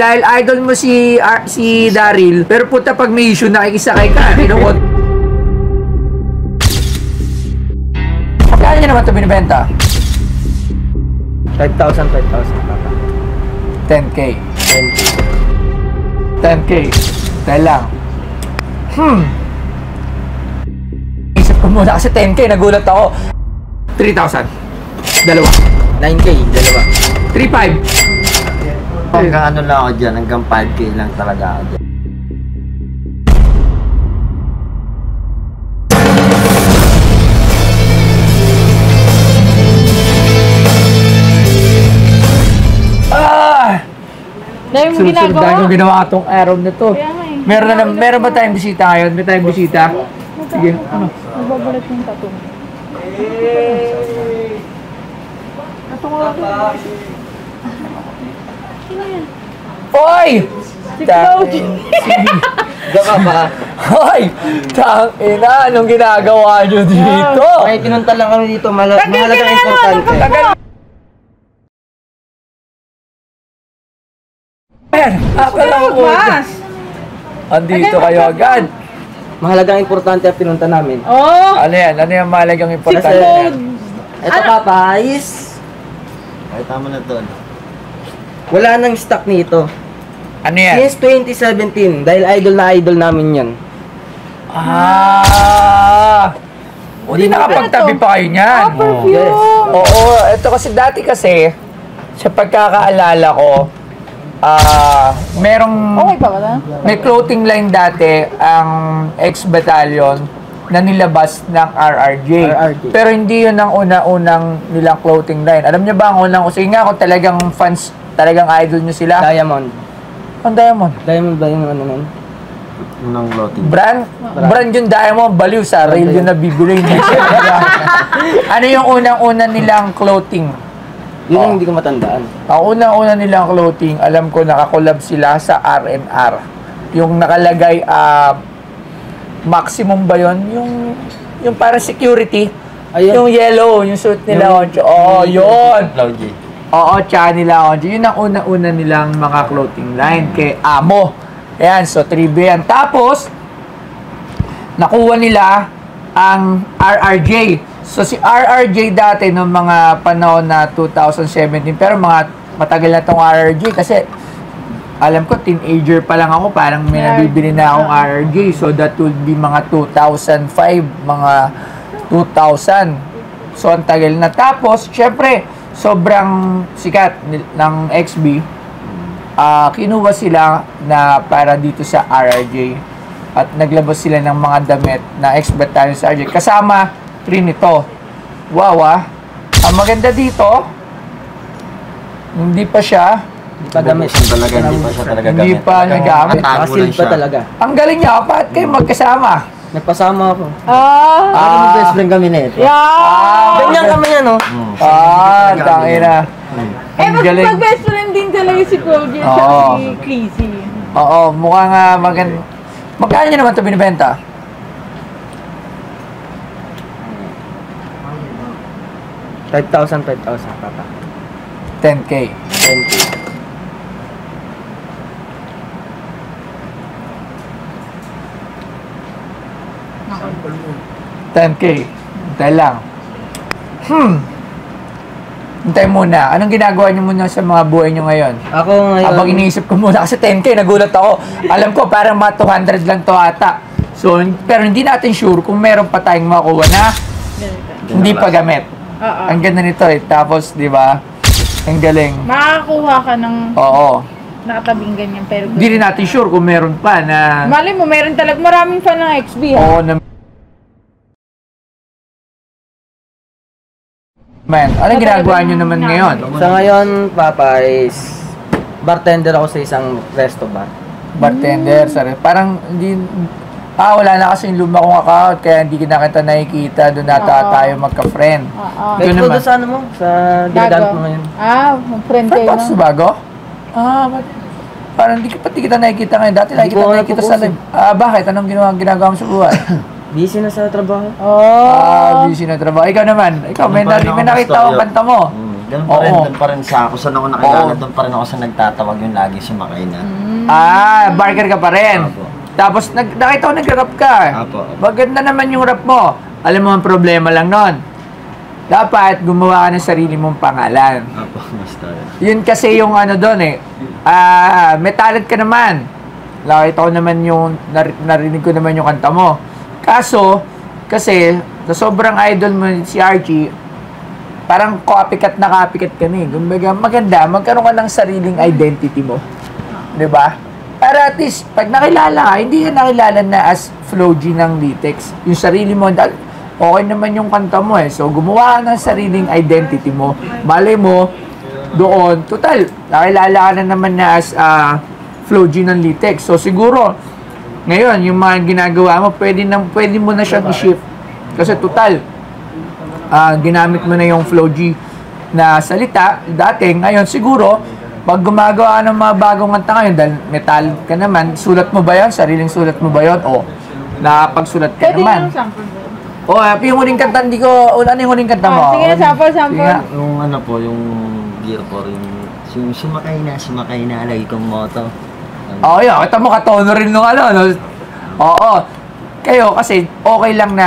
dahil idol mo si Daryl, pero puta pag may issue nakikisakay ka, kinukot. Magkano niya naman ito binibenta? 5,000, papa. 10K. 10K. Dahil lang. Isip ko muna kasi 10K, nagulat ako. 3,000. Dalawa. 9K, dalawa. 3,500. Hanggang ano lang ako dyan, hanggang 5K lang talaga ako dyan. Dahil mo ginagawa? Dahil mo ginawa itong araw na to. Meron ba tayong bisita ngayon? May tayong bisita? Sige, ano? Nagbabalat yung tattoo. Hoy! Si Claude. Gaka ba? Hoy! Tangina, anong ginagawa nyo dito? Ay, pinunta lang kami dito, mahalagang importante. Akala ko andito kayo agad. Mahalagang importante ang pinunta namin. Oh! Ano yan? Ano yung mahalagang Si importante? Claude. Ito papa is... Ay, tama na to. Wala nang stock nito. Ano yan? Since 2017, dahil idol na idol namin yan. Hindi nakapagtabi pa kayo niyan. Perfume. Oo, ito kasi dati kasi, sa pagkakaalala ko, Okay pa ba na? may clothing line dati ang ex-battalion na nilabas ng RRJ. Pero hindi yun ang una-unang nilang clothing line. Alam niyo ba ang unang, sige nga kung talagang fans, talagang idol niyo sila? Diamond. Ang Diamond? Diamond ba yung ano nun? Unang clothing. Brand yung Diamond, baliw sa rail yun na bibili. Ano yung unang-una nilang clothing? Yun yung hindi ko matandaan. Ang unang-una nilang clothing, alam ko nakakolab sila sa R&R. Yung nakalagay, maximum ba yun? Yung para security. Ayun. Yung yellow, yung suit nila. Oo, yun. Cloudy. Oo, tsaka nila. Yun ang una-una nilang mga clothing line kay Amo. Ayan, so 3B yan. Tapos, nakuha nila ang RRJ. So si RRJ dati noong mga panahon na 2017, pero matagal na tong RRJ kasi alam ko teenager pa lang ako, parang may nabibili na akong RRJ. So that would be mga 2005, mga 2000. So ang tagal na. Tapos, syempre, sobrang sikat ng XB. Kinuha sila na para dito sa RRJ at naglabas sila ng mga damit na ex-battalion sa RRJ. Kasama rin ito. Wow, ang maganda dito, hindi pa siya Hindi pa siya talaga gamit. Hindi pa nagamit. Nakasil pa talaga. Ang galing niya, bakit kayo magkasama? Nagpasama ako. Ah, Best friend kami na ito. Yeah! Ganyan kami yan, no? tangina. Ang galing. Mag-best friend din talaga si Claude at si Crazy. Oo, mukhang maganda. Magkano niya naman ito binibenta? 5,000, papa. 10K. 10K. 10K. Hintay lang. Hintay muna. Anong ginagawa niyo muna sa mga buhay niyo ngayon? Ako ngayon... Habang iniisip ko muna kasi 10K, nagulat ako. Alam ko parang mga 200 lang to ata. So, pero hindi natin sure kung meron pa tayong makuha na hindi pa gamit. Ang ganda nito eh. Tapos, di ba? Ang galing. Makakakuha ka ng nakatabing ganyan pero... Hindi rin natin sure kung meron pa na... Malay mo, meron talaga maraming fan ng XB ha? Oo na... Man, anong ginagawa nyo naman ngayon? Sa ngayon, papa, is bartender ako sa isang resto bar. Bartender, sorry. Parang hindi... wala na kasi yung luma kong account, kaya hindi na kita nakikita. Doon nata tayo magka-friend. Kahit ko doon sa ano mo, sa ginagamit mo ngayon. Friend kayo Friend sa bago? Parang hindi kita nakikita ngayon. Dati nakikita nakikita sa live. Bakit? Anong ginagawa mo sa buhay? Busy na sa trabaho. Busy na trabaho. Ikaw naman. Ikaw, may nakita akong kanta mo. Ganun pa rin, doon pa rin sa ako. Saan ako nakilala, doon pa rin ako sa nagtatawag yung lagi sumakay na. Barker ka pa rin. Apo. Tapos nakita ko nag-rap ka. Apo. Maganda naman yung rap mo. Alam mo, ang problema lang nun. Dapat gumawa ka ng sarili mong pangalan. Apo, basta. Yun kasi yung ano doon eh. May talent ka naman. Nakita ko naman yung, narinig ko naman yung kanta mo. Kaso, kasi, sa sobrang idol mo si Archie, parang copycat na copycat ka na eh. Kumbaga, maganda, magkaroon ka ng sariling identity mo. 'Di ba? Para at least, pag nakilala ka, hindi ka nakilala na as Flo G ng Litex. Yung sarili mo, okay naman yung kanta mo eh. So, gumawa ka ng sariling identity mo. Malay mo, doon, total, nakilala ka na naman na as Flo G ng Litex. So, siguro, ngayon, yung mga ginagawa mo, pwede mo na siyang i-shift. Kasi total, ginamit mo na yung Flo G na salita dati. Ngayon, siguro, pag gumagawa ng mga bagong kanta ngayon, dahil may talent ka naman, sulat mo ba yun? Sariling sulat mo ba yun? O, nakapagsulat ka Pwede naman. yung sample mo. O, yung huling kanta, hindi ko, ano yung huling kanta mo? Sige, sample. Sige nga. Yung ano po, yung gear po, yung sumakay na, lagi kong motto. Oo, yun. Kita mo, katono rin nung ano, no? Oo. Kayo, kasi okay lang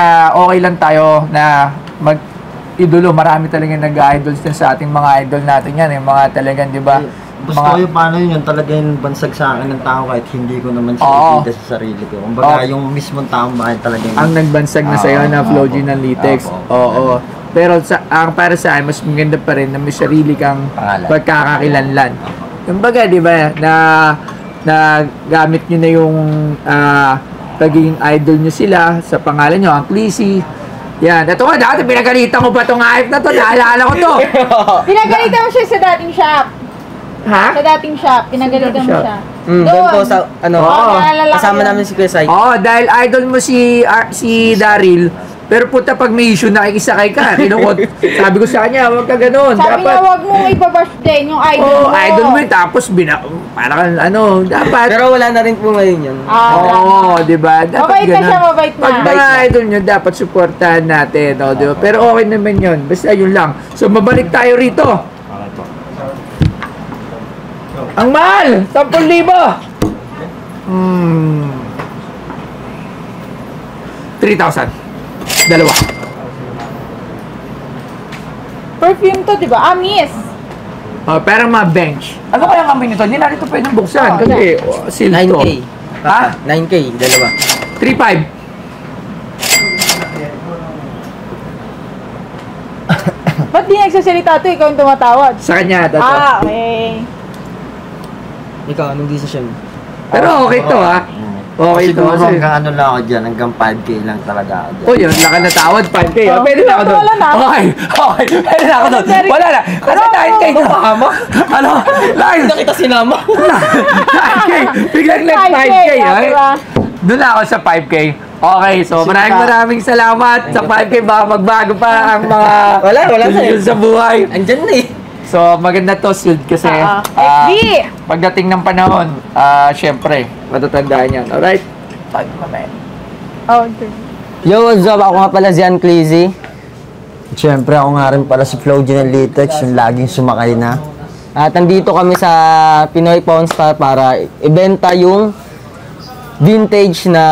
tayo na mag-idolo. Marami talaga nag-idols din sa ating mga idol natin yan. Yung mga talagang, di ba? Basta yung paano yun talaga yung bansag sa akin ng tao kahit hindi ko naman siya ikita sa sarili ko. Kumbaga yung mismong taong bahay talaga yung... Ang nagbansag na sa'yo na Flo G ng Litex. Oo. Pero ang para sa akin, mas maganda pa rin na may sarili kang pagkakakilanlan. Kumbaga, di ba, na gamit nyo na yung pagiging idol nyo sila sa pangalan nyo, ang Clissy. Yan. Ito nga, dati pinagalitan ko pa itong hype na to. Naalala ko to. Pinagalitan mo siya sa dating shop. Ha? Sa dating shop, pinagalitan mo siya. Doon po sa, kasama yun. namin si Kuya Sai. Oo, dahil idol mo si Daryl. Pero puta, pag may issue, nakikisakay ka. Kinukot. Sabi ko sa kanya, huwag ka ganun. Sabi niya, huwag mong ibabash din yung idol mo. Idol mo yun. Tapos, parang dapat. Pero wala na rin po ngayon yun. Oo, di ba? Dapat Mabait na ganun. siya, mabait na. Pag mga idol nyo, dapat supportahan natin. No, di ba? Pero okay naman yun. Basta yun lang. So, mabalik tayo rito. Okay po. Ang mahal! 10,000! 3,000. Dalawa. Perfume to, di ba? Amis. Pero mga bench. Ano kaya kami nito? Hindi natin ito pwedeng buksan. Kasi seal to. 9K. Ha? 9K, dalawa. 3,500. Ba't di nagsasalita to? Ikaw yung tumatawad. Sa kanya. Dato. Okay. Ikaw, anong decision? Pero okay to ha. Okay to. Siguro Kasi, hanggang ano lang ako dyan, hanggang 5K lang talaga ako dyan. yun, laka na tawad. 5K. Pwede na ako doon. Wala na. Okay. Pwede na ako doon. Wala na. Kasi 9K na. Ano? Nakita sinama. 9K. Biglang 5K. diba? Doon na ako sa 5K. Okay, so maraming salamat sa 5K. Baka magbago pa ang mga Wala susunod sa buhay. Andyan na eh. So maganda to, Sud, kasi FB. pagdating ng panahon, syempre, matatandaan yan. Alright? Tag mamaya. Oh, okay. Yo, what's up? Ako nga pala si Jan Clissy. Siyempre, ako nga rin pala si Flo G ng Litex, yung laging sumakay na. At nandito kami sa Pinoy Pawn Star para ibenta yung vintage na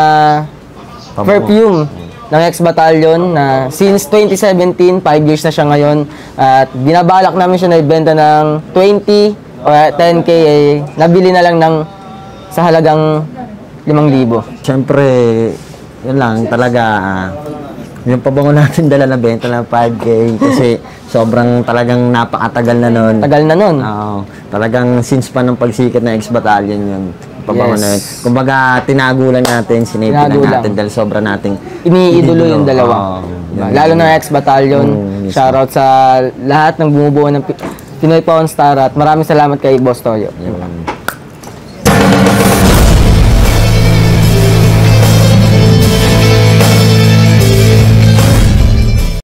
perfume ng X-Battalion na since 2017, 5 years na siya ngayon. At binabalak namin siya na ibenta ng 20 o 10K, nabili na lang sa halagang 5,000. Siyempre, yun lang talaga. Yung pabango natin dala na benta ng 5K kasi sobrang talagang napakatagal na nun. Tagal na nun? Oo. Talagang since pa ng pagsikat ng X-Battalion yun. Pabango na yun. Kumbaga, tinagulan natin, sinipin natin dahil sobra nating iniidolo yung dalawa. Lalo na X-Battalion. Shoutout sa lahat ng bumubuo ng Pinoy Pawn Star at maraming salamat kay Boss Toyo.